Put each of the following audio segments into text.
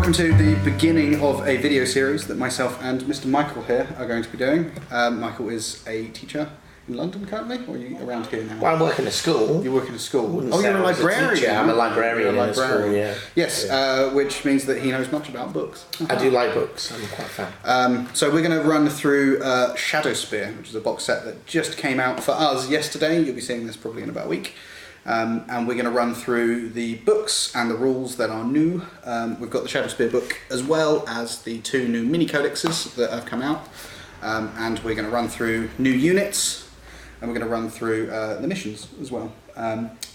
Welcome to the beginning of a video series that myself and Mr. Michael here are going to be doing. Michael is a teacher in London currently, or are you around here now? Well, I work in a school. You work in a school? Oh, you're a librarian. I'm a librarian in a school, yeah. Yes, which means that he knows much about books. I do like books, I'm quite a fan. So we're going to run through Shadowspear, which is a box set that just came out for us yesterday. You'll be seeing this probably in about a week. And we're going to run through the books and the rules that are new. We've got the Shadowspear book as well as the 2 new mini codexes that have come out. And we're going to run through new units, and we're going to run through the missions as well.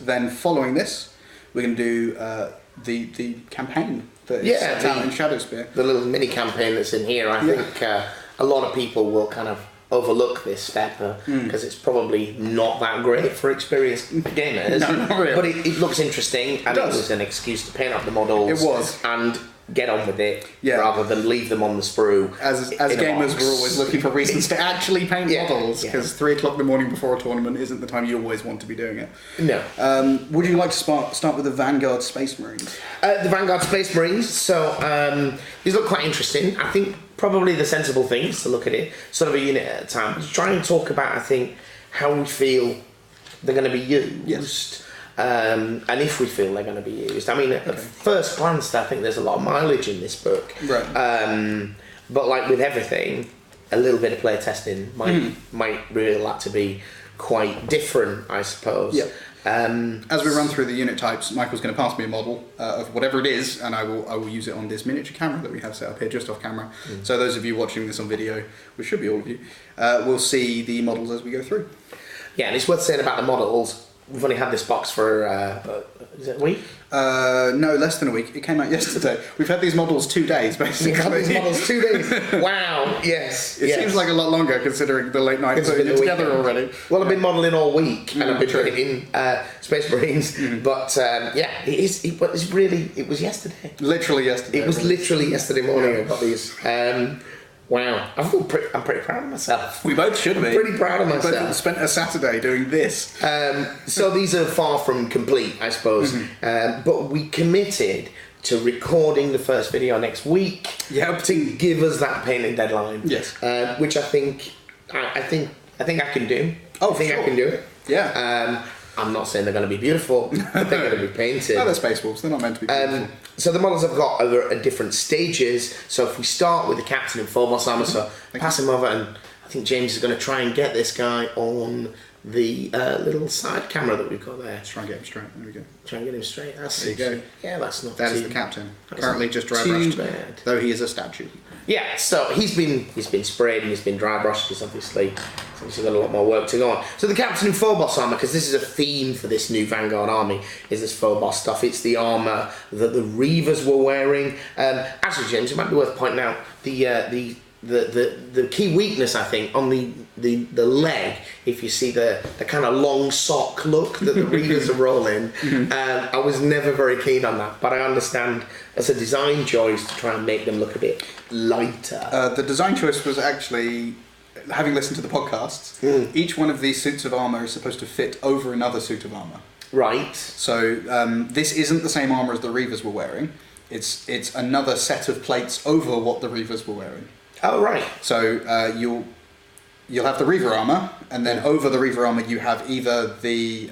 Then following this, we're going to do the campaign that is set out in Shadowspear. The little mini campaign that's in here. I think a lot of people will kind of overlook this step because it's probably not that great for experienced gamers. No, not really. But it looks interesting, and it was an excuse to paint up the models. It was. And get on with it rather than leave them on the sprue. As gamers, we're always looking for reasons to actually paint models, because 3 o'clock in the morning before a tournament isn't the time you always want to be doing it. No. Would you like to start with the Vanguard Space Marines? The Vanguard Space Marines. So these look quite interesting. I think probably the sensible thing is to look at it sort of a unit at a time. To try and talk about, I think, how we feel they're going to be used. Yes. And if we feel they're going to be used. I mean, at first glance, I think there's a lot of mileage in this book. Right. But like with everything, a little bit of play testing might really like to be quite different, I suppose. Yeah. As we run through the unit types, Michael's going to pass me a model of whatever it is, and I will use it on this miniature camera that we have set up here, just off camera. So those of you watching this on video, which should be all of you, will see the models as we go through. Yeah, and it's worth saying about the models. We've only had this box for, is it a week? No, less than a week. It came out yesterday. We've had these models 2 days, basically. We've had these models 2 days. Wow, yes. It seems like a lot longer, considering the late night putting it together already. Well, I've been modelling all week, and I've been training Space Marines, but it was yesterday. Literally yesterday. It was literally yesterday morning I got these. Wow, I'm pretty proud of myself. We both should be. I'm pretty proud of myself. We both spent a Saturday doing this. So these are far from complete, I suppose. But we committed to recording the first video next week to give us that painting deadline. Yes. Which I think I can do. Oh, I think I can do it. Yeah. I'm not saying they're going to be beautiful. They're going to be painted. No, they're Space Wolves. They're not meant to be beautiful. So the models I've got are at different stages. So if we start with the captain in Phobos armour, so pass him over, and I think James is going to try and get this guy on the little side camera that we've got there. Let's try and get him straight. There we go. Try and get him straight. There you go. Yeah, that's not That too is the captain. Currently just dry too brushed, bad. though he is a statue. Yeah, so he's been sprayed and he's been dry brushed. He's obviously got a lot more work to go on. So the captain in Phobos armour, because this is a theme for this new Vanguard army, is this Phobos stuff. It's the armour that the Reavers were wearing. Actually, James, it might be worth pointing out the key weakness, I think, on the leg, if you see the kind of long sock look that the Reavers are rolling, I was never very keen on that, but I understand as a design choice to try and make them look a bit lighter. The design choice was actually, having listened to the podcasts, each one of these suits of armour is supposed to fit over another suit of armour. Right. So this isn't the same armour as the Reavers were wearing. It's another set of plates over what the Reavers were wearing. Oh, right. So you'll have the Reaver armour, and then over the Reaver armour you have either the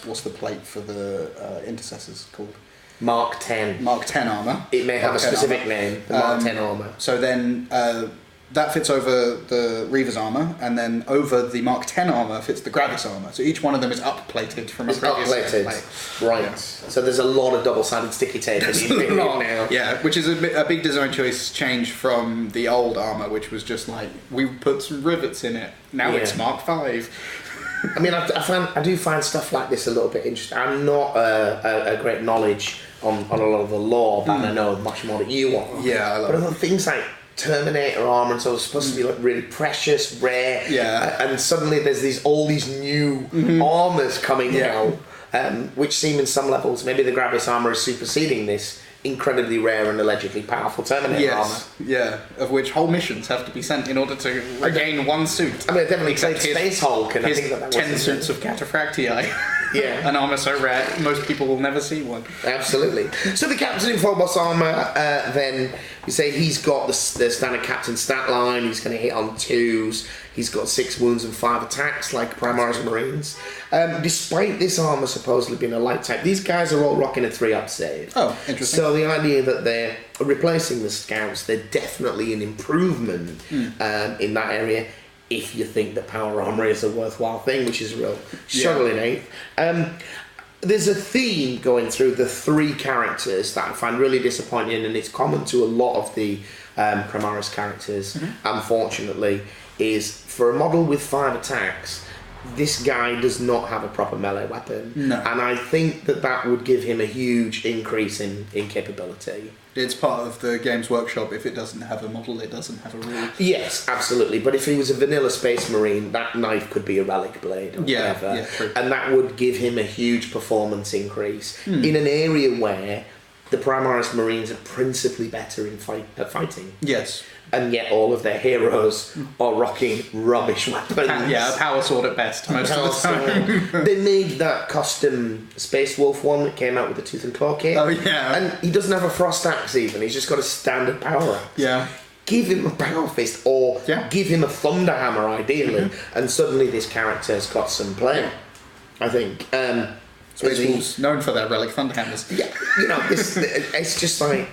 what's the plate for the intercessors called? Mark 10. Mark 10 armour. It may have a specific name, the Mark 10 armour. So then that fits over the Reaver's armour, and then over the Mark 10 armour fits the Gravis armour. So each one of them is up-plated from a previous plate. Right. Yeah. So there's a lot of double-sided sticky tape now. Yeah, which is a big design choice change from the old armour, which was just like, we put some rivets in it. Now it's Mark 5. I mean, I do find stuff like this a little bit interesting. I'm not a great knowledge on a lot of the lore, but I know much more than you are. Yeah, I love it. But other things like Terminator armor, and so it's supposed to be like really precious, rare. Yeah. And suddenly there's all these new armors coming out, which seem in some levels, maybe the Gravis armor is superseding this incredibly rare and allegedly powerful Terminator armor. Yeah, of which whole missions have to be sent in order to regain one suit. I mean, I definitely played Space Hulk, and I think that 10 suits of Cataphractii. Yeah. An armour so rare, most people will never see one. Absolutely. So the captain in Phobos armour, then you say he's got the standard captain stat line. He's going to hit on 2s. He's got 6 wounds and 5 attacks, like Primaris Marines. Despite this armour supposedly being a light type, these guys are all rocking a 3-up save. Oh, interesting. So the idea that they're replacing the scouts, they're definitely an improvement in that area. If you think that power armour is a worthwhile thing, which is a real struggle in 8th. There's a theme going through the 3 characters that I find really disappointing, and it's common to a lot of the Primaris characters, unfortunately, is for a model with 5 attacks, this guy does not have a proper melee weapon. No. And I think that would give him a huge increase in capability. It's part of the Games Workshop. If it doesn't have a model, it doesn't have a rule. Yes, absolutely. But if he was a vanilla Space Marine, that knife could be a relic blade or whatever. Yeah, true. And that would give him a huge performance increase in an area where the Primaris Marines are principally better in fighting. Yes. And yet all of their heroes are rocking rubbish weapons. A power sword at best, most of the time. They made that custom Space Wolf one that came out with the Tooth and Claw kit. Oh, yeah. And he doesn't have a Frost Axe even, he's just got a standard power axe. Yeah. Give him a Power Fist or give him a Thunder Hammer ideally, and suddenly this character's got some play, I think. Space Wolves, known for their relic Thunderhammers. Yeah, it's just like...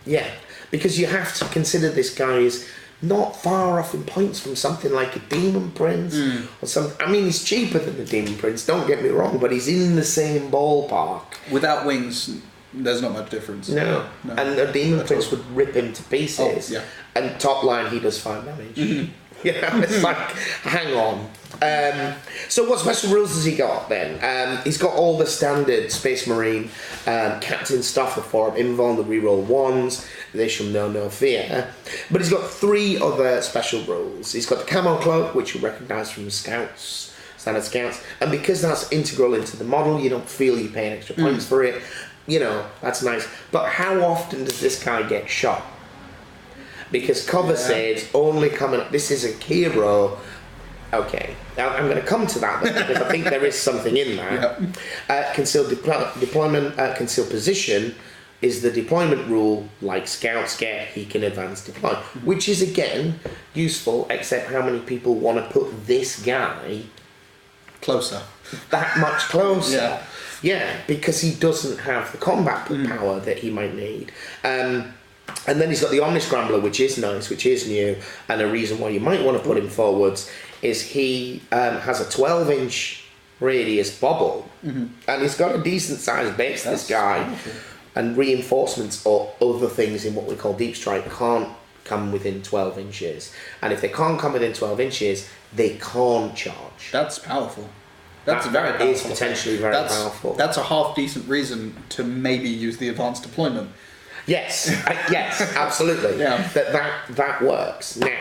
Yeah. Because you have to consider this guy is not far off in points from something like a Demon Prince or something. I mean, he's cheaper than the Demon Prince, don't get me wrong, but he's in the same ballpark. Without wings, there's not much difference. No. And a Demon Prince would rip him to pieces. Oh, yeah. And top line, he does 5 damage. It's like, hang on. So what special rules has he got then? He's got all the standard Space Marine captain stuff for him. Invulnerable reroll 1s. They shall know no fear. But he's got 3 other special rules. He's got the camo cloak, which you recognise from the scouts, standard scouts. And because that's integral into the model, you don't feel you're paying extra points for it. That's nice. But how often does this guy get shot? Because cover saves only coming up. This is a hero. Okay, I'm going to come to that because I think there is something in that. Concealed deployment, concealed position is the deployment rule, like scouts get. He can advance deploy, which is again useful. Except how many people want to put this guy closer, that much closer? Yeah, because he doesn't have the combat power that he might need. And then he's got the Omniscrambler, which is nice, which is new, and a reason why you might want to put him forwards is he has a 12-inch radius bobble, and he's got a decent sized base, this guy, and reinforcements or other things in what we call deep strike can't come within 12 inches, and if they can't come within 12 inches, they can't charge. That's powerful. That's very powerful. Is potentially very powerful. That's a half decent reason to maybe use the advanced deployment. Yes, yes, absolutely. That works. Now,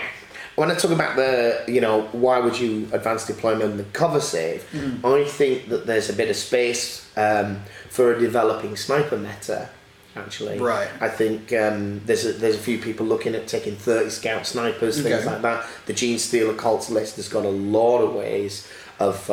when I talk about the, why would you advance deployment and the cover save, I think that there's a bit of space for a developing sniper meta, actually. Right. I think there's a few people looking at taking 30 scout snipers, things like that. The Gene Stealer Cults list has got a lot of ways of...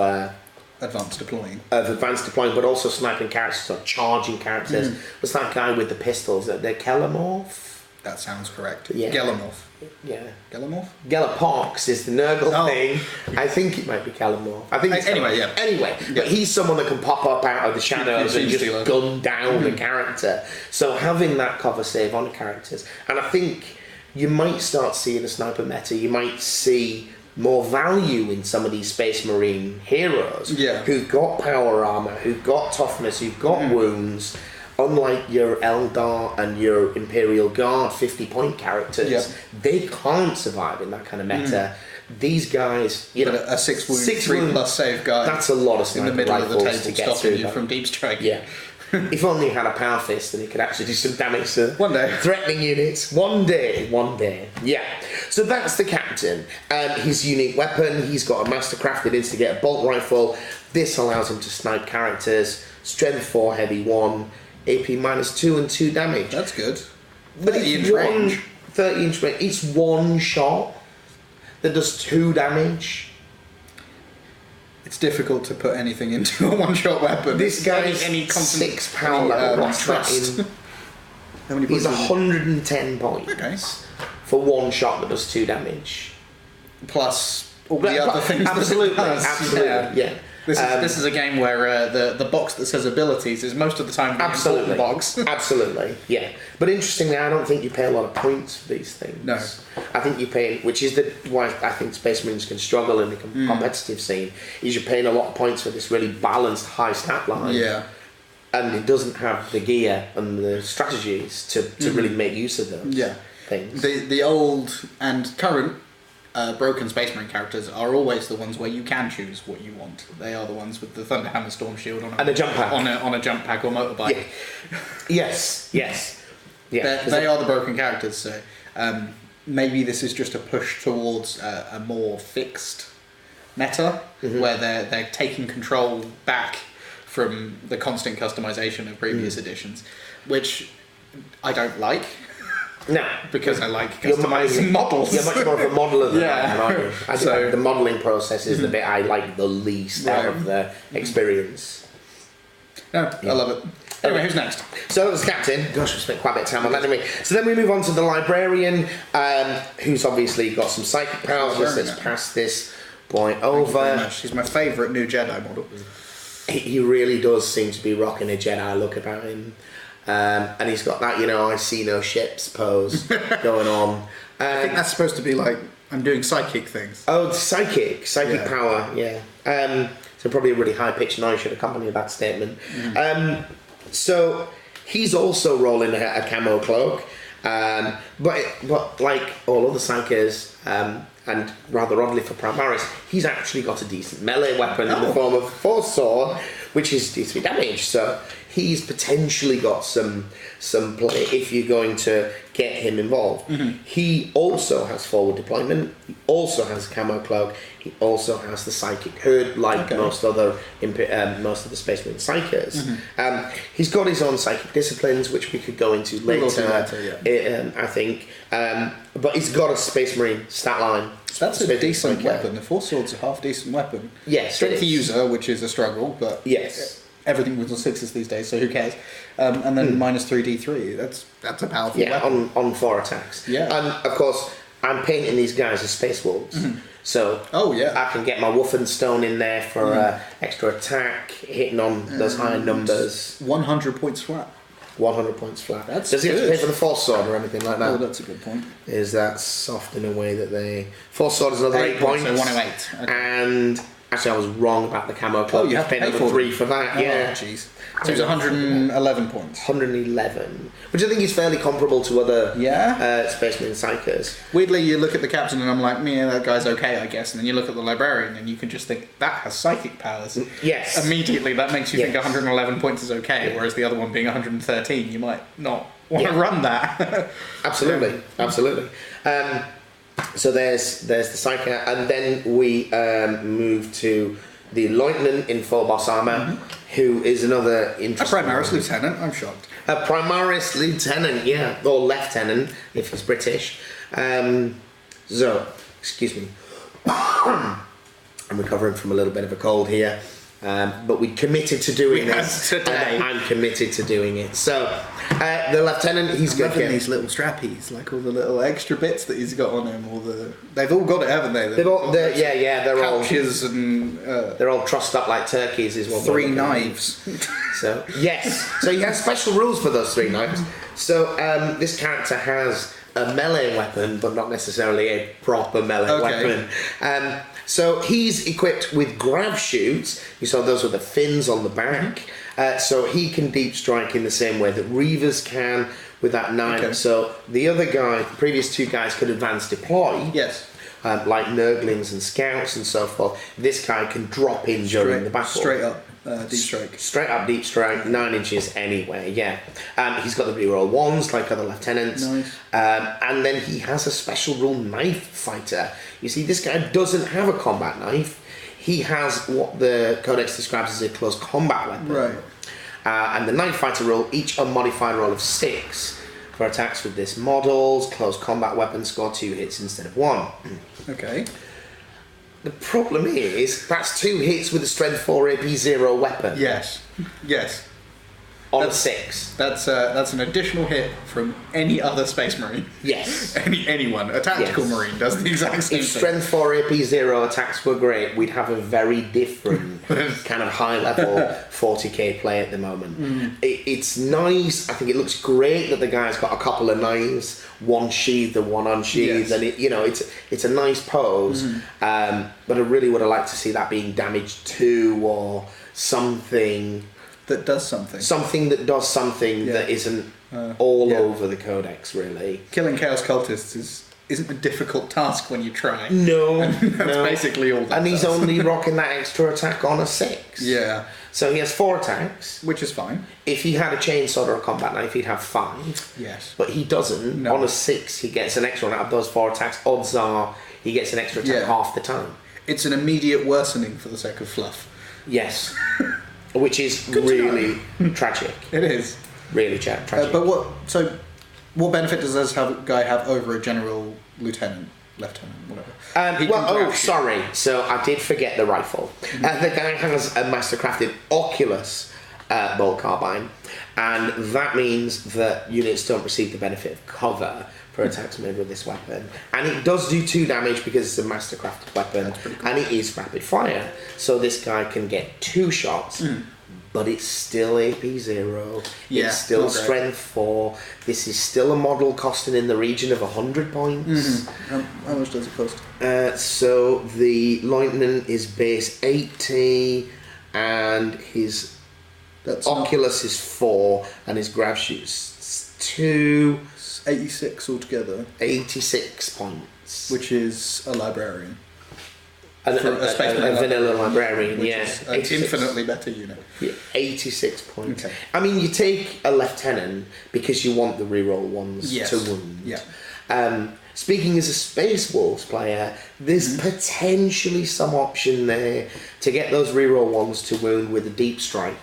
advanced deploying, but also sniping characters or charging characters. What's that guy with the pistols? They're Kelemorph? That sounds correct. Yeah. Gellermorph. Yeah. Gellermorph? Gellerpox is the Nurgle thing. I think it might be Kelemorph. I think it's Anyway, but he's someone that can pop up out of the shadows and just gun down the character. So having that cover save on the characters, and I think you might start seeing a sniper meta. You might see more value in some of these Space Marine heroes who've got power armor, who've got toughness, who've got wounds, unlike your Eldar and your Imperial Guard 50-point characters. They can't survive in that kind of meta. These guys, a 6 wound 3+ save guy, that's a lot of sniper in the middle of the table to get stopping you that. from deep strike. If only he had a power fist and he could actually do some damage to one day threatening units. One day. Yeah. So that's the captain. His unique weapon, he's got a mastercrafted instigator bolt rifle. This allows him to snipe characters. Strength 4, heavy 1, AP -2 and 2 damage. That's good. But it's 30-inch range. It's one shot that does 2 damage. It's difficult to put anything into a one-shot weapon. This guy's any 6 power level. What's trust. that in? How many points? He's 110 points. Okay. For one shot that does 2 damage. Plus all the other things. Absolutely, absolutely, yeah. This is a game where the box that says abilities is most of the time the important box. Absolutely, yeah. But interestingly, I don't think you pay a lot of points for these things. No. I think you pay, which is why I think Space Marines can struggle in the competitive scene, is you're paying a lot of points for this really balanced high stat line. Yeah. And it doesn't have the gear and the strategies to really make use of those things. The old and current broken Space Marine characters are always the ones where you can choose what you want. They are the ones with the Thunderhammer Storm Shield on and a jump pack. on a jump pack or motorbike. Yeah. Yes. Yeah. They are the broken characters, so maybe this is just a push towards a more fixed meta, where they're taking control back from the constant customization of previous editions, which I don't like. No, because I like customizing models. You're much more of a modeler than I am, aren't you? I So- think the modelling process is the bit I like the least out of the experience. No, I love it. Anyway, who's next? So that was the captain. Gosh, we spent quite a bit of time on that, didn't we? So then we move on to the librarian, who's obviously got some psychic powers. Let's pass this boy over. She's my favourite new Jedi model. He really does seem to be rocking a Jedi look about him. And he's got that, I see no ships pose going on. I think that's supposed to be like, I'm doing psychic things. Oh, psychic power, yeah. So probably a really high-pitched noise should accompany that statement. So he's also rolling a camo cloak, but like all other psychers, and rather oddly for Primaris, he's actually got a decent melee weapon in the form of a Force Sword, which is D3 damage. So he's potentially got some play if you're going to get him involved. He also has forward deployment. He also has a camo cloak. He also has the psychic hood, like most of the Space Marine psychers. He's got his own psychic disciplines, which we could go into later. I think. But he's got a Space Marine stat line. That's a decent weapon. The Force Sword's a half decent weapon. Yes, strength user, which is a struggle, but everything was on 6s these days, so who cares? And then minus 3d3. That's a powerful weapon. on 4 attacks. Yeah, and of course I'm painting these guys as Space Wolves. So I can get my Wolfenstone in there for extra attack, hitting on those higher numbers. 100 points flat. 100 points flat. Does he have to pay for the Force Sword or anything like that? Oh, that's a good point. Is that soft in a way that they... Force Sword is another 8 points. So 108. Okay. And actually I was wrong about the camo cloak. You have to pay another 3 for that. Oh, jeez. So it's 111 points. 111. Which I think is fairly comparable to other Space Marine psychers. Weirdly, you look at the captain and I'm like, that guy's okay, I guess. And then you look at the librarian and you can just think, that has psychic powers. Yes. Immediately, that makes you think 111 points is okay, whereas the other one being 113, you might not want to run that. Absolutely. So there's the psyker, and then we move to the Lieutenant in Phobos armour, who is another interesting... A Primaris Lieutenant, I'm shocked. A Primaris Lieutenant, or Lieutenant, if he's British. So, excuse me. I'm recovering from a little bit of a cold here. But we committed to doing this today. I'm committed to doing it. So, the lieutenant, he's got these little strappies, like all the little extra bits that he's got on him. They've all got it, haven't they? They're all pouches and they're all trussed up like turkeys. Is what 3 knives. So so he has special rules for those 3 knives. So this character has a melee weapon, but not necessarily a proper melee weapon. So he's equipped with grav shoots. You saw those with the fins on the back. So he can deep strike in the same way that Reavers can with that knife. So the other guy, the previous 2 guys, could advance deploy. Yes. Like Nurglings and Scouts and so forth. This guy can drop in during the battle. Straight up deep strike. Straight up deep strike, 9 inches anyway, he's got the reroll 1s like other lieutenants. Nice. And then he has a special rule knife fighter. You see, this guy doesn't have a combat knife. He has what the Codex describes as a close combat weapon. Right. And the knife fighter rule, each unmodified roll of 6 for attacks with this model's close combat weapon score 2 hits instead of 1. Okay. The problem is, that's 2 hits with a strength 4 AP 0 weapon. Yes. On a 6. That's an additional hit from any other Space Marine. Yes. Anyone. A tactical Marine does the exact same If thing. strength 4 AP 0 attacks were great, we'd have a very different kind of high level 40k play at the moment. It's nice. I think it looks great that the guy's got a couple of knives, one sheathed and one unsheathed, and it's a nice pose. But I really would have liked to see that being damage 2 or something. That does something. Something that does something that isn't all over the codex, really. Killing Chaos Cultists isn't a difficult task when you try. No. That's basically all that And he's does. only rocking that extra attack on a 6. Yeah. So he has 4 attacks. Which is fine. If he had a chainsaw or a combat knife, he'd have 5. Yes. But he doesn't. No. On a 6, he gets an extra one out of those 4 attacks. Odds are he gets an extra attack half the time. It's an immediate worsening for the sake of fluff. Yes. Which is really tragic. It is. Really tragic. But what benefit does this guy have over a general, lieutenant, whatever? Sorry. So I did forget the rifle. The guy has a mastercrafted Oculus bolt carbine, and that means that units don't receive the benefit of cover for attacks made with this weapon. And it does do 2 damage because it's a mastercrafted weapon, cool. And it is rapid fire. So this guy can get 2 shots. But it's still AP 0. Yeah, it's still strength 4. This is still a model costing in the region of 100 points. How much does it cost? So the Lieutenant is base 80, and his Oculus is 4, and his grav shoot's 2. 86 altogether. 86 points. Which is a librarian. A vanilla librarian, Is an infinitely better unit. Yeah, 86 points. Okay. I mean, you take a lieutenant because you want the reroll ones to wound. Yeah. Speaking as a Space Wolves player, there's potentially some option there to get those reroll ones to wound with a deep strike.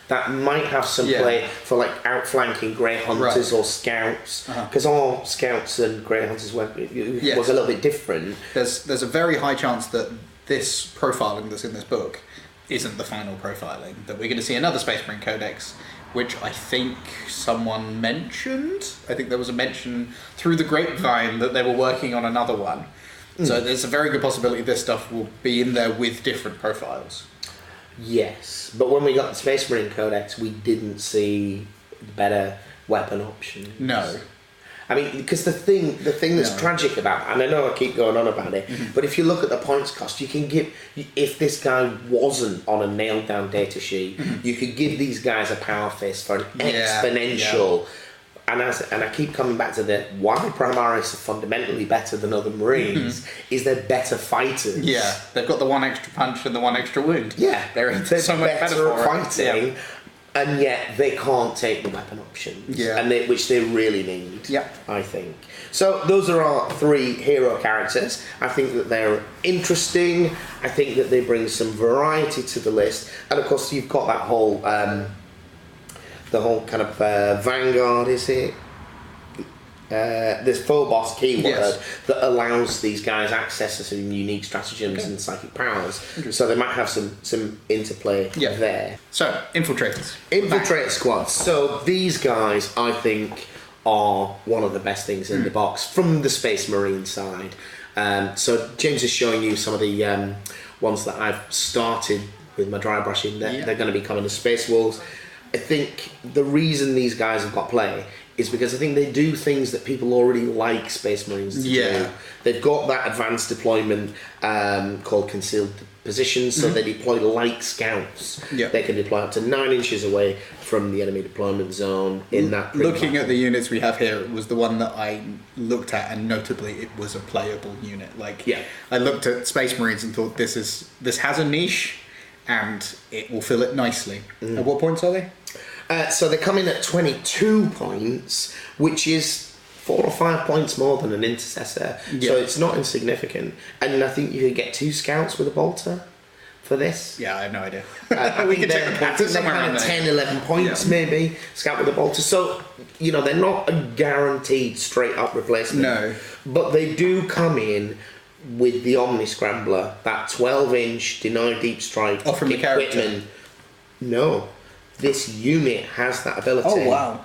That might have some play for like outflanking Grey Hunters or Scouts, because all Scouts and Grey Hunters was a little bit different. There's a very high chance that this profiling that's in this book isn't the final profiling, that we're going to see another Space Marine Codex, which I think someone mentioned. I think there was a mention through the grapevine that they were working on another one. So there's a very good possibility this stuff will be in there with different profiles. Yes, but when we got the Space Marine Codex, we didn't see better weapon options. No. I mean, because the thing that's tragic about it, and I know I keep going on about it, but if you look at the points cost, you can give, if this guy wasn't on a nailed down data sheet, you could give these guys a power fist for an exponential. And I keep coming back to why Primaris are fundamentally better than other Marines is they're better fighters. Yeah, they've got the 1 extra punch and the 1 extra wound. Yeah, they're so much better at fighting. Yeah. And yet they can't take the weapon options, which they really need. Yeah, I think. So those are our 3 hero characters. I think that they're interesting. I think that they bring some variety to the list, and of course you've got that whole, the whole kind of Vanguard. Is it? This Phobos keyword that allows these guys access to some unique stratagems and psychic powers. So they might have some interplay there. So, infiltrators. Infiltrator squads. So these guys, I think, are one of the best things in the box from the Space Marine side. So James is showing you some of the ones that I've started with my dry brushing. They're going to be coming to Space Wolves. I think the reason these guys have got play is because I think they do things that people already like Space Marines to do. They've got that advanced deployment called concealed positions, so they deploy like scouts. They can deploy up to 9 inches away from the enemy deployment zone in that. Looking at the units we have here, it was the one that I looked at, and notably it was a playable unit. I looked at Space Marines and thought this has a niche and it will fill it nicely. At what points are they? So they come in at 22 points, which is 4 or 5 points more than an intercessor. So it's not insignificant. And I think you could get 2 scouts with a bolter for this. Yeah, I have no idea. I think they're kind of 10, 11 points maybe, scout with a bolter. So, they're not a guaranteed straight up replacement. No. But they do come in with the Omni Scrambler, that 12-inch deny deep strike from the character. No, this unit has that ability. Oh wow!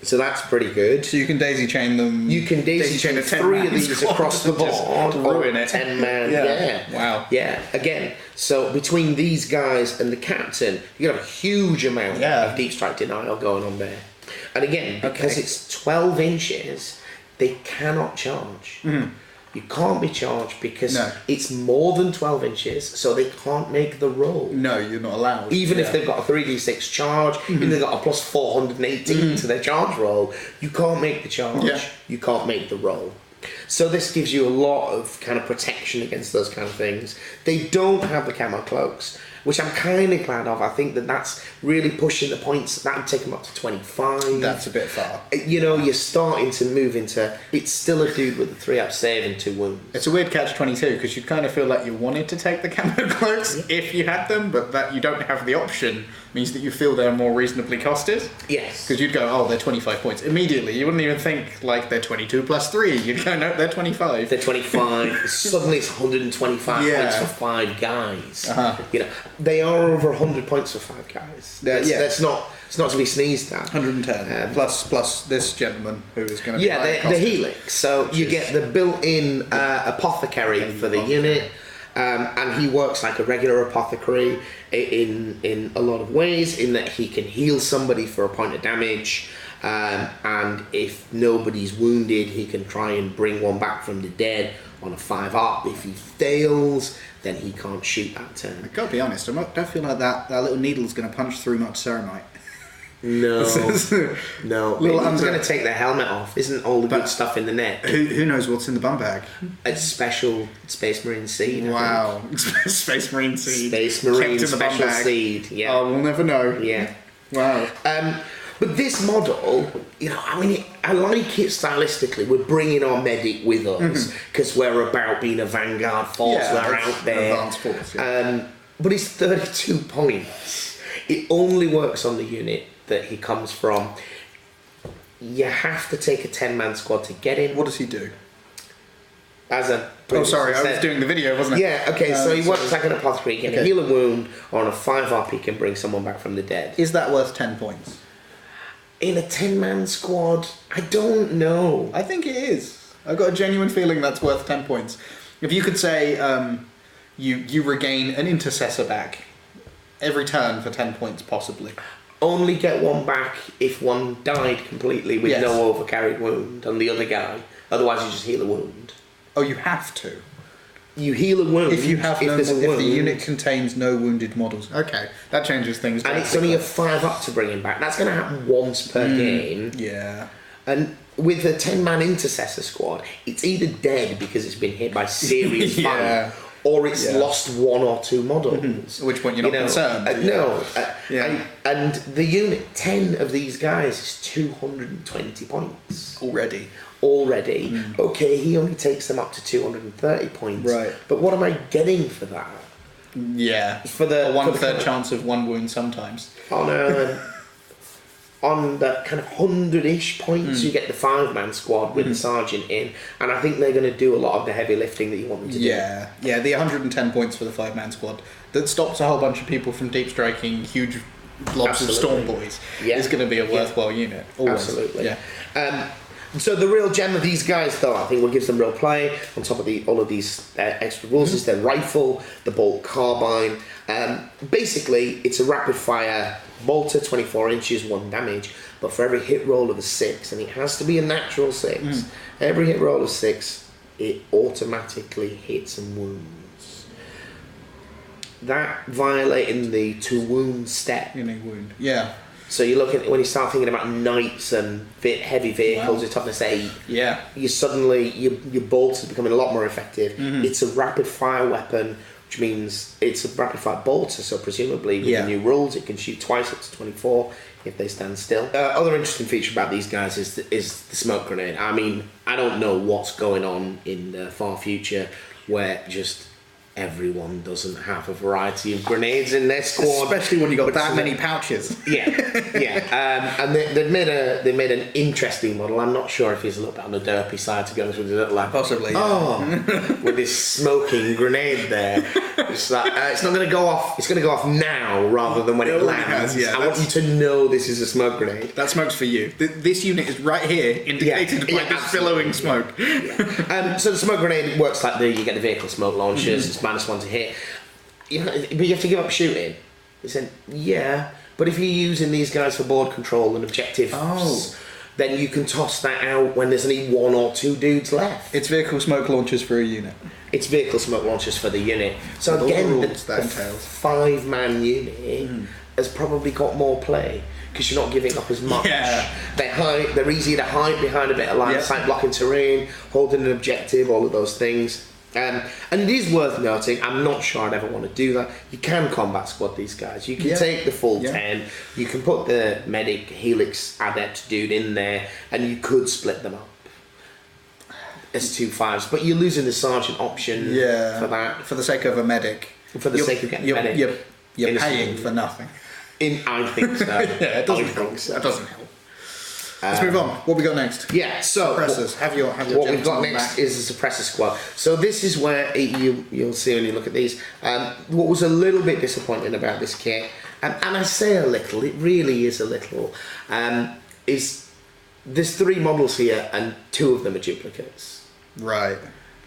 So that's pretty good. So you can daisy chain them. You can daisy chain 3 of these across the board. Ruin it. 10-man. Yeah. Wow. Yeah. Again, so between these guys and the captain, you have a huge amount of deep strike denial going on there. And again, because it's 12 inches, they cannot charge. Mm-hmm. You can't be charged because it's more than 12 inches, so they can't make the roll. No, you're not allowed. Even if they've got a 3d6 charge, even if they've got a plus 418 to their charge roll, you can't make the charge, you can't make the roll. So this gives you a lot of kind of protection against those kind of things. They don't have the camo cloaks, which I'm kind of glad of. I think that's really pushing the points. That would take them up to 25. That's a bit far. You know, you're starting to move into... It's still a dude with a 3-up save and 2 wounds. It's a weird catch-22, because you kind of feel like you wanted to take the camo cloaks if you had them, but that you don't have the option means that you feel they're more reasonably costed. Yes. Because you'd go, oh, they're 25 points. Immediately, you wouldn't even think, like, they're 22 plus 3. You'd go, no, they're 25. They're 25. Suddenly it's 125 points for 5 guys. You know, they are over 100 points for 5 guys. That's not to be sneezed at. 110. Plus this gentleman who is going to be the Helix. So you get the built-in apothecary for the unit. And he works like a regular apothecary in a lot of ways, in that he can heal somebody for a point of damage, and if nobody's wounded, he can try and bring one back from the dead on a 5-up. If he fails, then he can't shoot that turn. I gotta be honest, I don't feel like that little needle's going to punch through much ceramite. No, no. It's going to take the helmet off. Isn't all the good stuff in the net? Who knows what's in the bum bag? It's special Space Marine seed. Wow, Space Marine seed. Space Marine special seed. Yeah. Oh, we'll never know. Yeah. Wow. But this model, you know, I mean, I like it stylistically. We're bringing our medic with us because we're about being a vanguard force. We're out there. Advanced force. Yeah. But it's 32 points. It only works on the unit that he comes from. You have to take a 10-man squad to get him. What does he do? As a... Oh, sorry, I was doing the video, wasn't it? Yeah, okay, so he works like an apothecary. He can heal a wound, or on a 5-up he can bring someone back from the dead. Is that worth 10 points? In a 10-man squad, I don't know. I think it is. I've got a genuine feeling that's worth 10 points. If you could say you regain an intercessor back every turn for 10 points, possibly. Only get one back if one died completely with no overcarried wound on the other guy. Otherwise, you just heal a wound. Oh, you have to. You heal a wound if the unit contains no wounded models. Okay, that changes things. And it's only a 5-up to bring him back. That's going to happen once per game. Yeah. And with a 10-man intercessor squad, it's either dead because it's been hit by serious fire, or it's lost 1 or 2 models. At which point you're not concerned. And the unit, 10 of these guys, is 220 points. Already. Okay, he only takes them up to 230 points. Right. But what am I getting for that? Yeah. For the a 1/3 chance of 1 wound sometimes. On the kind of 100-ish points, you get the 5-man squad with the sergeant in, and I think they're going to do a lot of the heavy lifting that you want them to do. Yeah, the 110 points for the 5-man squad that stops a whole bunch of people from deep striking huge blobs of storm boys is going to be a worthwhile unit. Always. Absolutely. Yeah. So the real gem of these guys, though, I think what gives them real play on top of all of these extra rules is their rifle, the bolt carbine. Basically, it's a rapid fire bolter, 24 inches, 1 damage, but for every hit roll of a 6, and it has to be a natural 6. Every hit roll of 6, it automatically hits and wounds. That violating the 2 wound step. In a wound. Yeah. So you look at when you start thinking about knights and heavy vehicles, with toughness 8. Yeah. You suddenly your bolts are becoming a lot more effective. It's a rapid fire weapon, which means it's a rapid fire bolter. So presumably with the new rules, it can shoot twice up to 24 if they stand still. Other interesting feature about these guys is the smoke grenade. I mean, I don't know what's going on in the far future where just everyone doesn't have a variety of grenades in their squad, especially when you got that many pouches. And they made an interesting model. I'm not sure if he's a little bit on the derpy side, to be honest with you. Like, possibly, yeah. with this smoking grenade there. It's like, it's not going to go off. It's going to go off now rather than when it lands. I want you to know this is a smoke grenade. That smoke's for you. This unit is right here, indicated by this billowing smoke. So the smoke grenade works like you get the vehicle smoke launchers. It's -1 to hit. But you have to give up shooting. They said, yeah, but if you're using these guys for board control and objectives, then you can toss that out when there's only 1 or 2 dudes left. It's vehicle smoke launchers for a unit. It's vehicle smoke launchers for the unit. So with again, the the 5-man unit has probably got more play because you're not giving up as much. Yeah. They're easy to hide behind a bit of line of sight, blocking terrain, holding an objective, all of those things. And it is worth noting, I'm not sure I'd ever want to do that. You can combat squad these guys. You can take the full 10, you can put the medic, helix, adept dude in there, and you could split them up as 2 5s. But you're losing the sergeant option for that. For the sake of a medic. For the sake of getting a medic. You're paying for nothing. I think so. It doesn't help. That doesn't help. Let's move on. What we got next? Yeah, so suppressors. Have your what we've got next is the suppressor squad. So this is where you'll see when you look at these. What was a little bit disappointing about this kit, and I say a little, it really is a little, is there's 3 models here and 2 of them are duplicates. Right.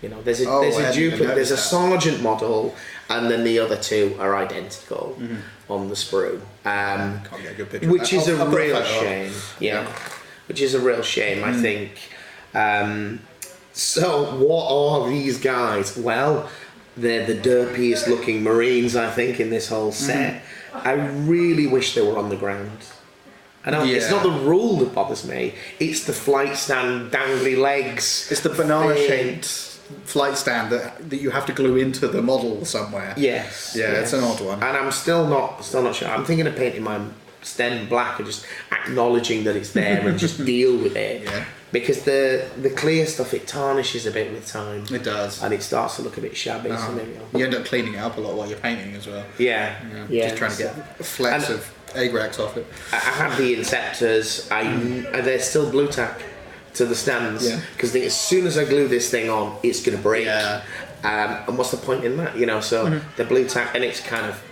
You know, there's a duplicate, there's a sergeant model, and then the other 2 are identical on the sprue. Can't get a good picture. Which is a real shame. Yeah. Which is a real shame, I think. So what are these guys? Well, they're the derpiest looking Marines, I think, in this whole set. I really wish they were on the ground. I know it's not the rule that bothers me. It's the flight stand, dangly legs. It's the banana-shaped flight stand that you have to glue into the model somewhere. Yes. Yeah, it's an odd one. And I'm still not sure. I'm thinking of painting my stem black and just acknowledging that it's there and just deal with it. Yeah. Because the clear stuff, it tarnishes a bit with time. It does. And it starts to look a bit shabby. So maybe you end up cleaning it up a lot while you're painting as well. Yeah. Just trying to get flecks of Agrax off it. I have the Inceptors. They're still blue tack to the stands. Because as soon as I glue this thing on, it's going to break. Yeah. And what's the point in that? You know, so the blue tack, and it's kind of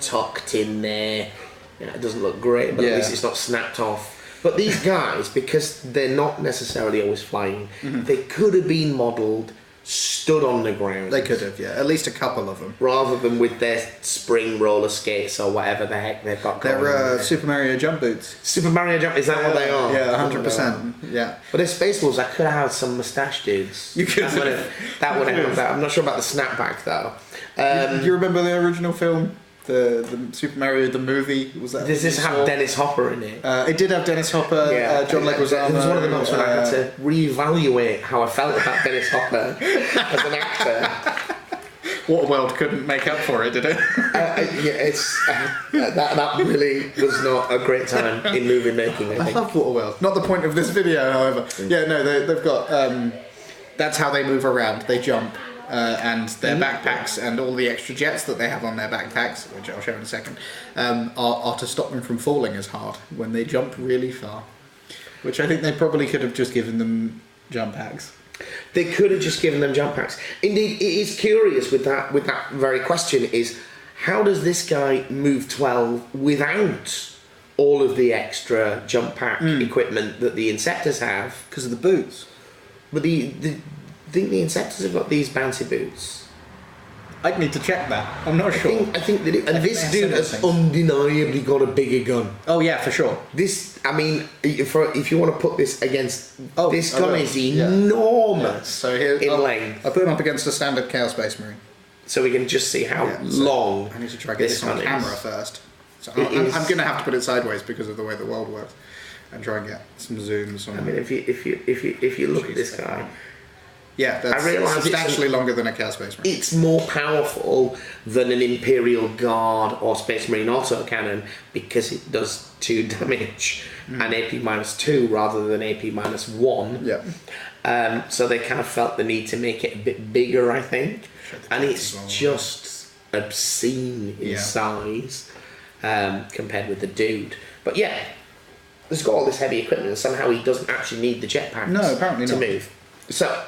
tucked in there. It doesn't look great, but at least it's not snapped off. But these guys, because they're not necessarily always flying, they could have been modelled, stood on the ground. They could have, at least a couple of them. Rather than with their spring roller skates or whatever the heck they've got going on. They're Super Mario jump boots. Super Mario jump, is that what they are? Yeah, 100%. Yeah. But they're Spaceballs, I could have had some moustache dudes. You could that would have. I'm not sure about the snapback though. Do you remember the original film? The Super Mario the movie, was that? Does this have Dennis Hopper in it? It did have Dennis Hopper. John Leguizamo. It was one of the moments when I had to reevaluate how I felt about Dennis Hopper as an actor. Waterworld couldn't make up for it, did it? That really was not a great time in movie making. I love Waterworld. Not the point of this video, however. Yeah, no, they've got. That's how they move around. They jump. And their backpacks and all the extra jets that they have on their backpacks, which I'll show in a second, are to stop them from falling as hard when they jump really far. Which I think they probably could have just given them jump packs. They could have just given them jump packs. Indeed, it is curious with that very question is, how does this guy move 12 without all of the extra jump pack equipment that the Inceptors have? Because of the boots. But I think the Inceptors have got these bouncy boots. I'd need to check that. I'm not sure. I think that this dude has undeniably got a bigger gun. Oh yeah, for sure. This, I mean, if you want to put this against, this gun is enormous. So here, in length. I put him up against a standard Chaos Space Marine. So we can just see how long. I need to try to get this on camera first. So I'm going to have to put it sideways because of the way the world works, and try and get some zooms on. I mean, if you look at this guy. Yeah, that's substantially longer than a Chaos Space Marine. It's more powerful than an Imperial Guard or Space Marine autocannon because it does 2 damage and AP -2 rather than AP -1. Yeah. So they kind of felt the need to make it a bit bigger, I think. And it's just obscene in size compared with the dude. But yeah, he's got all this heavy equipment and somehow he doesn't actually need the jetpacks to move. So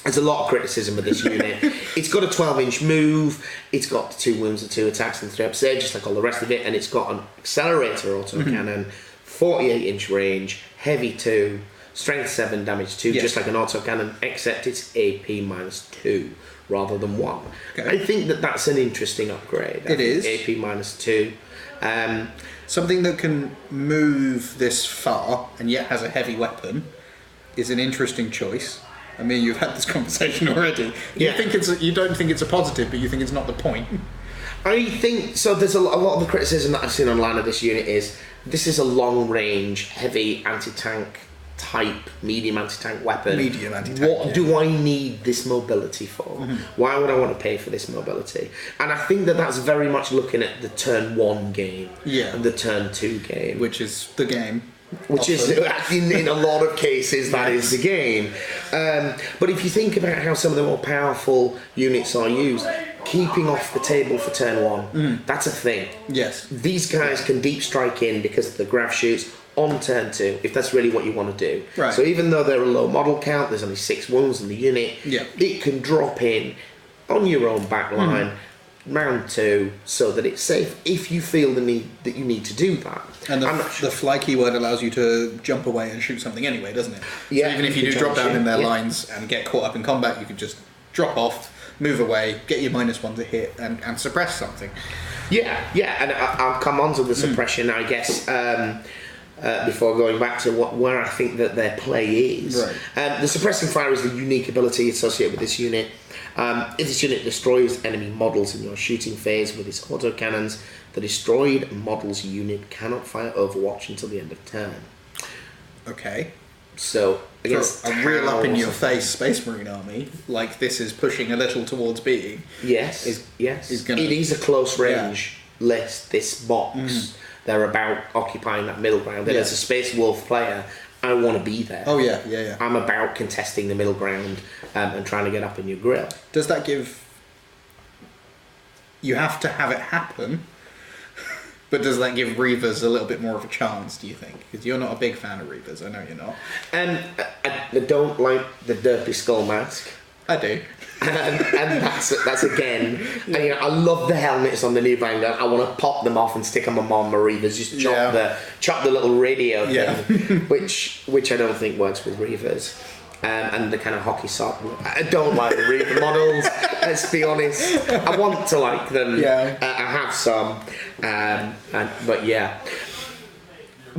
there's a lot of criticism of this unit. It's got a 12-inch move, it's got 2 wounds and 2 attacks and 3 upstage, just like all the rest of it, and it's got an accelerator autocannon, 48-inch range, heavy 2, strength 7, damage 2, just like an autocannon, except it's AP -2 rather than 1. Okay. I think that's an interesting upgrade. It is. AP -2. Something that can move this far and yet has a heavy weapon is an interesting choice. I mean, you've had this conversation already. You don't think it's a positive, but you think it's not the point. I think so. There's a lot of the criticism that I've seen online of this unit is this is a long-range, heavy anti-tank type, medium anti-tank weapon. Medium anti-tank. What do I need this mobility for? Why would I want to pay for this mobility? And I think that's very much looking at the turn 1 game and the turn 2 game, which is the game. Which is, in a lot of cases, that is the game. But if you think about how some of the more powerful units are used, keeping off the table for turn 1, that's a thing. Yes. These guys can deep strike in because of the grav shoots on turn 2, if that's really what you want to do. Right. So even though they're a low model count, there's only 6 wounds in the unit, it can drop in on your own back line, round 2, so that it's safe if you feel the need that you need to do that. And the fly keyword allows you to jump away and shoot something anyway, doesn't it? Yeah. So even if you do drop down in their lines and get caught up in combat, you can just drop off, move away, get your -1 to hit, and suppress something. Yeah, and I'll come on to the suppression, I guess, before going back to where I think that their play is. Right. The suppressing fire is the unique ability associated with this unit. If this unit destroys enemy models in your shooting phase with its autocannons, the destroyed model's unit cannot fire Overwatch until the end of turn. Okay. So, against a real up-in-your-face Space Marine army, like this is pushing a little towards being... Yes, it is a close-range list, this box. They're about occupying that middle ground. And as a Space Wolf player, I want to be there. Oh, yeah. I'm about contesting the middle ground and trying to get up in your grill. Does that give... You have to have it happen, but does that give Reavers a little bit more of a chance, do you think? Because you're not a big fan of Reavers, I know you're not. I don't like the derpy skull mask. I do. and that's again, I love the helmets on the new Vanguard. I want to pop them off and stick them on my Reavers. Just chop the little radio thing, which I don't think works with Reavers. And the kind of hockey sock. I don't like the Reaver models. Let's be honest. I want to like them. I have some, but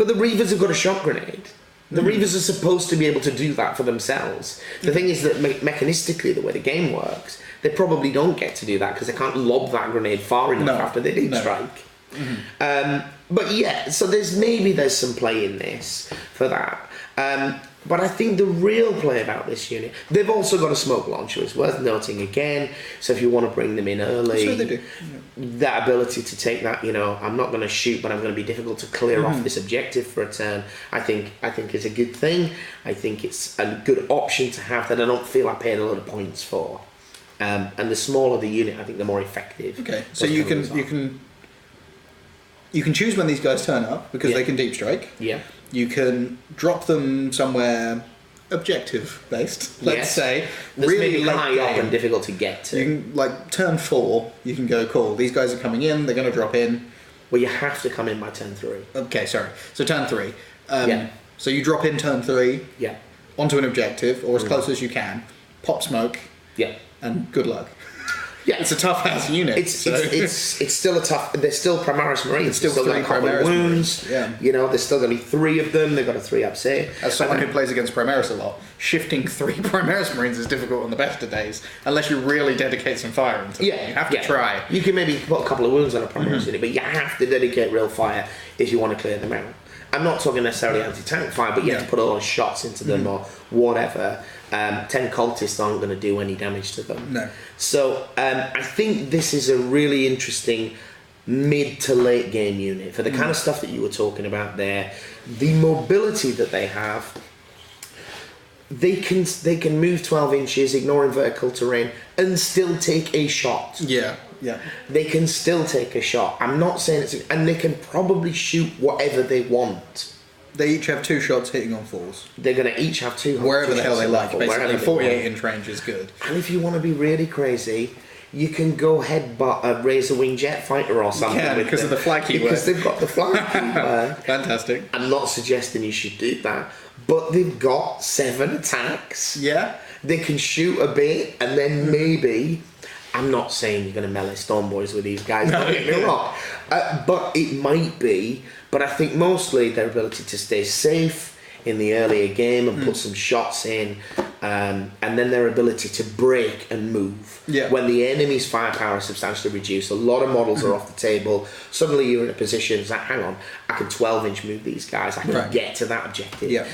the Reavers have got a shock grenade. The Reavers are supposed to be able to do that for themselves. The thing is that mechanistically, the way the game works, they probably don't get to do that because they can't lob that grenade far enough after they deep strike. But so there's some play in this for that. But I think the real play about this unit, they've also got a smoke launcher, it's worth noting again. So if you want to bring them in early, sure they do. That ability to take that, I'm not going to shoot, but I'm going to be difficult to clear off this objective for a turn, I think is a good thing. I think it's a good option to have that I don't feel I paid a lot of points for. And the smaller the unit, I think the more effective. Okay, so you can choose when these guys turn up because they can deep strike. Yeah. You can drop them somewhere objective based, let's say. That's really maybe high up and difficult to get to. You can, like, turn 4, you can go, cool, these guys are coming in, they're going to drop in. Well, you have to come in by turn 3. Okay, sorry. So turn 3. So you drop in turn 3 onto an objective, or as close as you can, pop smoke, and good luck. Yeah, it's a tough ass unit. It's still a tough. They're still Primaris Marines. Still got a couple of wounds. Yeah, there's still going to be 3 of them. They've got a 3 up save. As someone who plays against Primaris a lot, shifting 3 Primaris Marines is difficult on the best of days, unless you really dedicate some fire into them. You have to try. You can maybe put a couple of wounds on a Primaris unit, but you have to dedicate real fire if you want to clear them out. I'm not talking necessarily anti-tank fire, but you have to put a lot of shots into them or whatever. 10 cultists aren't going to do any damage to them. No. So I think this is a really interesting mid to late game unit for the kind of stuff that you were talking about there. The mobility that they have they can move 12 inches, ignoring vertical terrain, and still take a shot. Yeah. They can still take a shot. I'm not saying it's... And they can probably shoot whatever they want. They each have 2 shots hitting on 4s. They're going to each have 2 wherever the hell they like. Basically, 48 want. inch range is good. And if you want to be really crazy, you can go headbutt a razor wing jet fighter or something. Yeah, because of the flag keyword. Because they've got the flag keyword. Fantastic. I'm not suggesting you should do that, but they've got 7 attacks. Yeah. They can shoot a bit, and then maybe... I'm not saying you're going to melee Stormboys with these guys, don't get me wrong. But it might be. But I think mostly their ability to stay safe in the earlier game and put some shots in, and then their ability to break and move. Yeah. When the enemy's firepower is substantially reduced, a lot of models are off the table. Suddenly you're in a position, it's like, hang on, I can 12-inch move these guys. I can get to that objective. Yeah.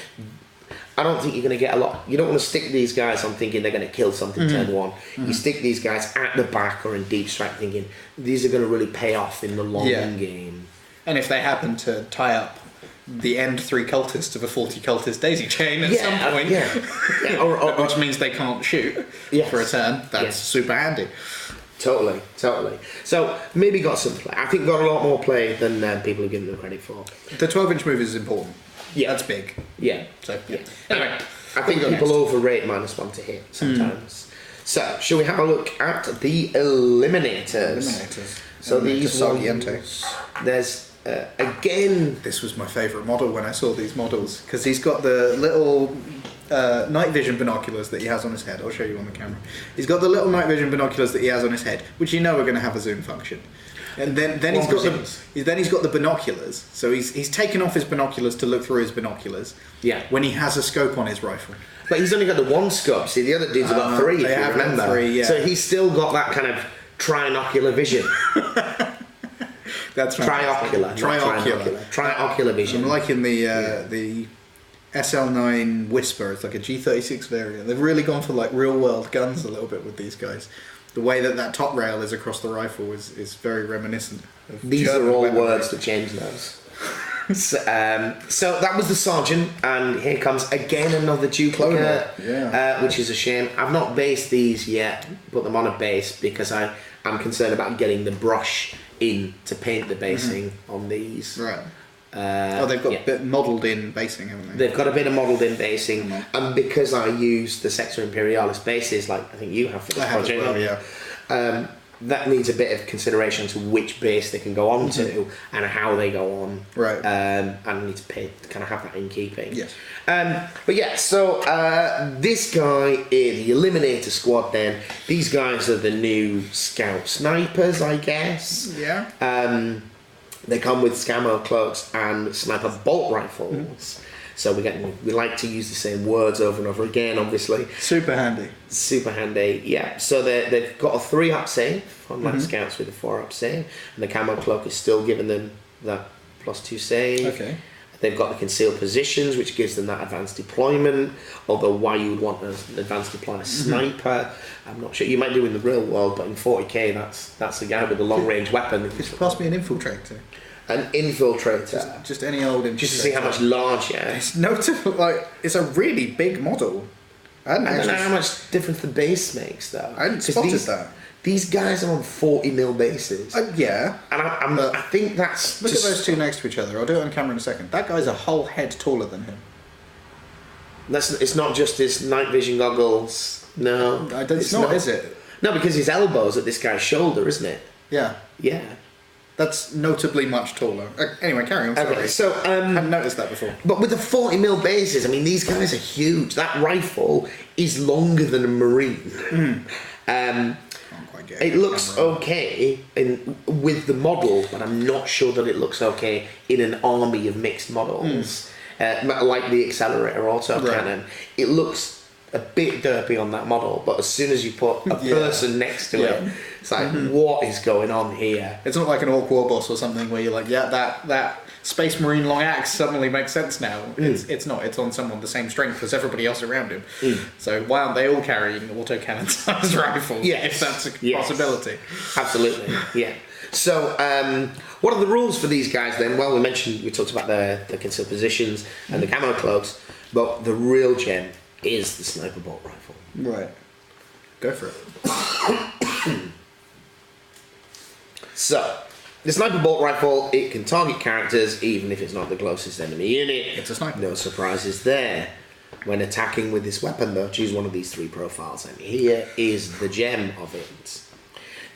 I don't think you're going to get a lot. You don't want to stick these guys on thinking they're going to kill something turn 1. You stick these guys at the back or in deep strike thinking these are going to really pay off in the long game. And if they happen to tie up the end 3 cultists of a 40 cultist daisy chain at some point, or which means they can't shoot for a turn, that's super handy. Totally. So maybe got some play. I think got a lot more play than people are giving them credit for. The 12-inch move is important. Yeah, that's big. Yeah. So anyway, I think people overrate -1 to hit sometimes. So shall we have a look at the eliminators? So these ones, there's again. This was my favourite model when I saw these models because he's got the little night vision binoculars that he has on his head. I'll show you on the camera. He's got the little night vision binoculars that he has on his head, which you know are going to have a zoom function. And then he's got the binoculars. So he's taken off his binoculars to look through his binoculars. Yeah. When he has a scope on his rifle. But he's only got the 1 scope. See, the other dudes have got 3. They if you have remember. 3. Yeah. So he's still got that kind of trinocular vision. That's right. Triocular vision. I'm liking the SL9 Whisper. It's like a G36 variant. They've really gone for like real world guns a little bit with these guys. The way that top rail is across the rifle is very reminiscent of these German are all weaponry. words to change those. So that was the sergeant, and here comes again another duplicate, which is a shame. I've not based these yet, put them on a base because I'm concerned about getting the brush in to paint the basing on these. Right. They've got a bit modelled in basing, haven't they? They've got a bit of modelled in basing, and because I use the Sector Imperialis bases, like I think you have for this project, that needs a bit of consideration to which base they can go on to and how they go on. Right. And I need to kind of have that in keeping. Yes. But yeah, so this guy is the Eliminator Squad then. These guys are the new Scout Snipers, I guess. Yeah. They come with Scamo cloaks and sniper bolt rifles. So we like to use the same words over and over again, obviously. Super handy. Super handy, yeah. So they've got a 3-up save, unlike Scouts with a 4-up save. And the Camo Cloak is still giving them that +2 save. Okay. They've got the concealed positions, which gives them that advanced deployment. Although why you would want an advanced deployment sniper, I'm not sure. You might do in the real world, but in 40k, that's the guy with the long range weapon. Just pass me an infiltrator. An infiltrator. Just any old infiltrator. Just to see how much larger. It's notable. Like it's a really big model. I don't know how much difference the base makes, though. I hadn't spotted that. These guys are on 40mm bases. Yeah. And I think that's... Look at those two next to each other. I'll do it on camera in a second. That guy's a whole head taller than him. It's not just his night vision goggles. No. It's not, is it? No, because his elbow's at this guy's shoulder, isn't it? Yeah. Yeah. That's notably much taller. Anyway, carry on. Sorry. Okay, so I hadn't noticed that before. But with the 40mm bases, I mean, these guys are huge. That rifle is longer than a Marine. It looks okay with the model, but I'm not sure that it looks okay in an army of mixed models, like the Accelerator autocannon. It looks a bit derpy on that model, but as soon as you put a person next to it, it's like, what is going on here? It's not like an Orc Warboss or something where you're like, that Space Marine long axe suddenly makes sense now. It's not. It's on someone the same strength as everybody else around him. So why aren't they all carrying autocannon-sized rifles? If that's a possibility. Absolutely. Yeah. So what are the rules for these guys then? Well, we talked about the concealed positions and the camo cloaks, but the real gem is the sniper bolt rifle. Right. Go for it. So, the sniper bolt rifle, it can target characters even if it's not the closest enemy unit. It's a sniper. No surprises there. When attacking with this weapon though, choose one of these 3 profiles, and here is the gem of it.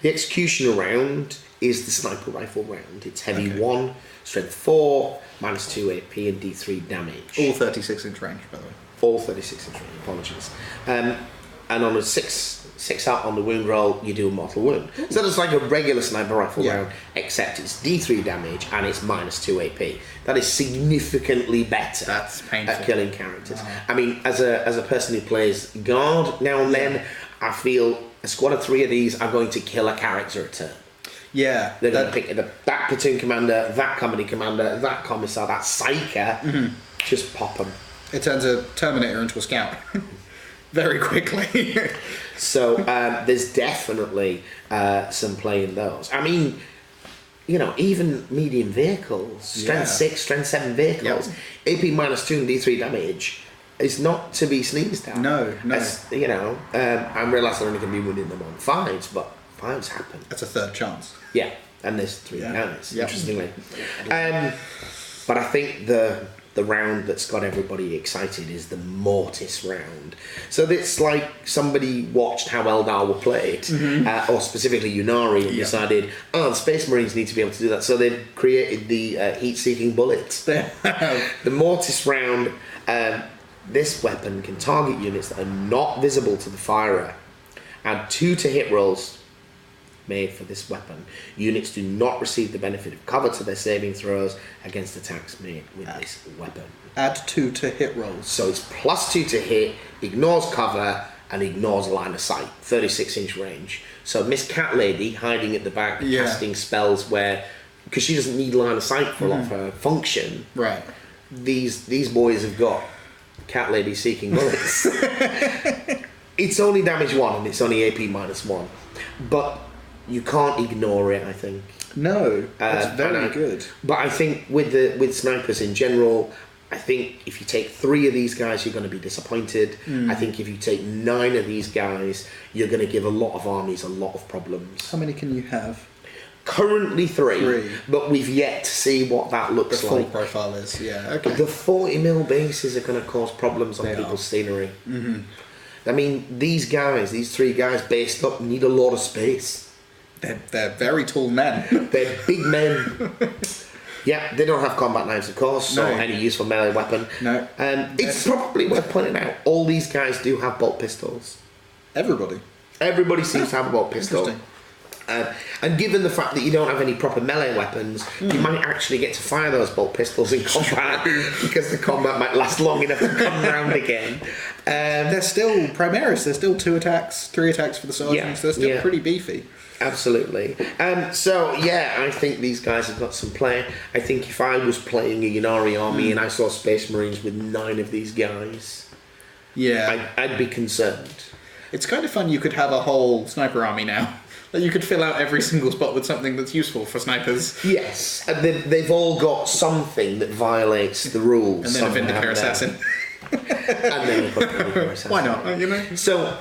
The executioner round is the sniper rifle round. It's heavy 1, strength 4, -2 AP and D3 damage. All 36-inch range, by the way. All 36-inch range, apologies. And on a 6 out on the wound roll, you do a mortal wound. So it's like a regular sniper rifle round, except it's D3 damage and it's -2 AP. That is significantly better That's painful. at killing characters. I mean, as a person who plays guard now and then, I feel a squad of 3 of these are going to kill a character a turn. Yeah. They're going to pick that platoon commander, that company commander, that commissar, that psyker, just pop them. It turns a Terminator into a scout. Very quickly. So there's definitely some play in those. I mean, you know, even medium vehicles, strength 6, strength 7 vehicles, AP -2 and D3 damage is not to be sneezed at. No. You know, I realise they're only going to be winning them on 5s, but 5s happen. That's a third chance. Yeah, and there's 3 guys, Yep. interestingly. But I think the round that's got everybody excited is the Mortis round. So it's like somebody watched how Eldar were played, or specifically Yunari, and decided, the Space Marines need to be able to do that. So they've created the heat-seeking bullets. The Mortis round, this weapon can target units that are not visible to the firer. Add 2 to hit rolls made for this weapon. Units do not receive the benefit of cover to their saving throws against attacks made with this weapon. Add 2 to hit rolls. So it's +2 to hit, ignores cover, and ignores line of sight. 36-inch range. So Miss Cat Lady hiding at the back, casting spells where, because she doesn't need line of sight for a lot of her function. Right. These boys have got Cat Lady seeking bullets. It's only damage 1 and it's only AP -1, but you can't ignore it, I think. No, that's very good. But I think with snipers in general, I think if you take 3 of these guys, you're going to be disappointed. I think if you take 9 of these guys, you're going to give a lot of armies a lot of problems. How many can you have? Currently 3, but we've yet to see what that looks The full like. profile is, okay. The 40mm bases are going to cause problems on people's scenery. I mean, these 3 guys based up, need a lot of space. They're very tall men. They're big men. Yeah, they don't have combat knives, of course, or any useful melee weapon. No. It's probably worth pointing out, all these guys do have bolt pistols. Everybody seems to have a bolt pistol. Interesting. And given the fact that you don't have any proper melee weapons, you might actually get to fire those bolt pistols in combat because the combat might last long enough to come round again. They're still Primaris. They're still 2 attacks, 3 attacks for the sergeants. They're still pretty beefy. Absolutely. So I think these guys have got some play. I think if I was playing a Yunari army and I saw Space Marines with 9 of these guys, I'd be concerned. It's kind of fun. You could have a whole sniper army now. Like you could fill out every single spot with something that's useful for snipers. Yes, and they've all got something that violates the rules. And then a Vindicator Assassin. And then a Vindicator Assassin. Why not? You know. So,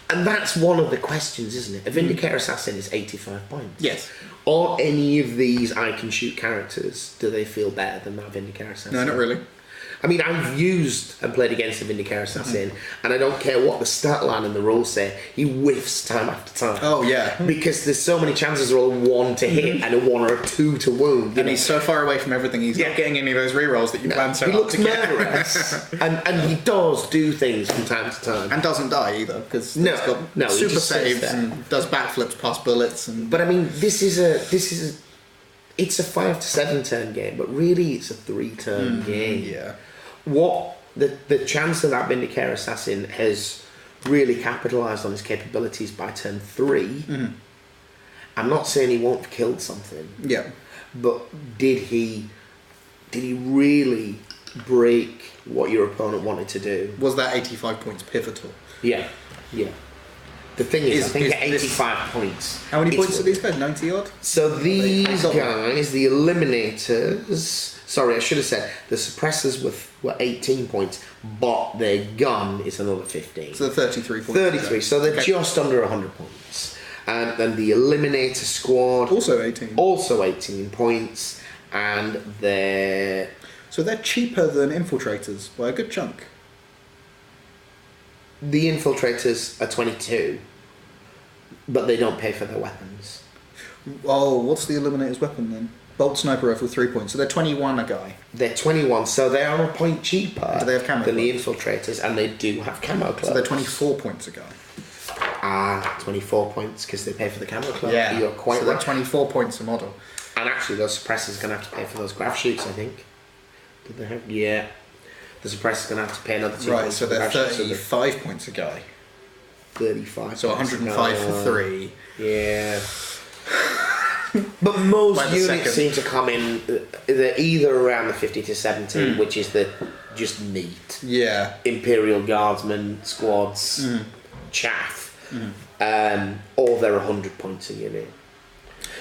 and that's one of the questions, isn't it? A Vindicator Assassin is 85 points. Yes. Are any of these I can shoot characters, do they feel better than that Vindicator Assassin? No, not really. I mean, I've used and played against the Vindicator Assassin, and I don't care what the stat line and the rules say, he whiffs time after time. Oh, yeah. Because there's so many chances are all 1 to hit and a 1 or a 2 to wound. And he's so far away from everything, he's not getting any of those rerolls that you plan so hard to get. He looks murderous. and he does do things from time to time. And doesn't die either, because he's got super saves and does backflips past bullets. But I mean, this is it's a 5 to 7 turn game, but really it's a 3 turn game. Yeah. What the chance that Vindicator Assassin has really capitalised on his capabilities by turn 3. I'm not saying he won't have killed something. Yeah. But did he really break what your opponent wanted to do? Was that 85 points pivotal? Yeah. The thing is, I think at 85 points. How many points are these guys? 90 odd? So these guys, the Eliminators... Sorry, I should have said the Suppressors were 18 points, but their gun is another 15. So 33 points. 33, so they're just under 100 points. And then the Eliminator Squad... Also 18. Also 18 points. And they're... So they're cheaper than Infiltrators by a good chunk. The Infiltrators are 22, but they don't pay for their weapons. Oh, what's the Eliminator's weapon then? Bolt Sniper Rifle, 3 points. So they're 21 a guy. They're 21, so they are a point cheaper Do they have camo than the clubs? Infiltrators, and they do have camo clubs. So they're 24 points a guy. 24 points because they pay for the camo club. Yeah, You're quite so right. they're 24 points a model. And actually, those Suppressors are going to have to pay for those graph shoots, I think. Did they have? Yeah. The Suppressor's going to have to pay another 2 Right, points so for the they're graph shoots, 35 points a guy. 35. So 105 for 3. Yeah. But most By the units second. seem to come in, they're either around the 50 to 70, which is the just neat. Yeah. Imperial Guardsmen, squads, chaff, or they're 100 points a unit.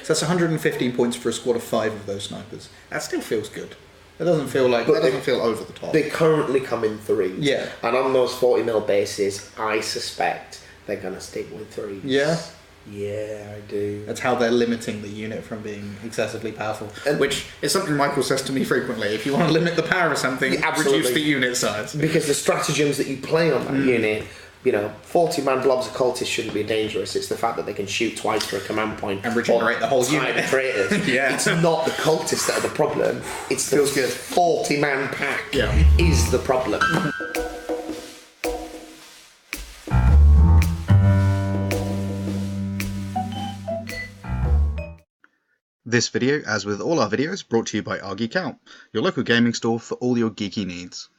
So that's 115 points for a squad of 5 of those snipers. That still feels good. It doesn't feel like that doesn't feel over the top. They currently come in 3s. Yeah. And on those 40mm bases, I suspect they're going to stick with 3s. Yeah. Yeah, I do. That's how they're limiting the unit from being excessively powerful. And- Which is something Michael says to me frequently. If you want to limit the power of something, Yeah, absolutely. reduce the unit size. Because the stratagems that you play on that unit, 40-man blobs of cultists shouldn't be dangerous. It's the fact that they can shoot twice for a command point And regenerate the whole unit. Time traitors. Yeah. It's not the cultists that are the problem. It's the Feels good. 40-man pack Yeah. is the problem. This video, as with all our videos, brought to you by Ahh Geek Out, your local gaming store for all your geeky needs.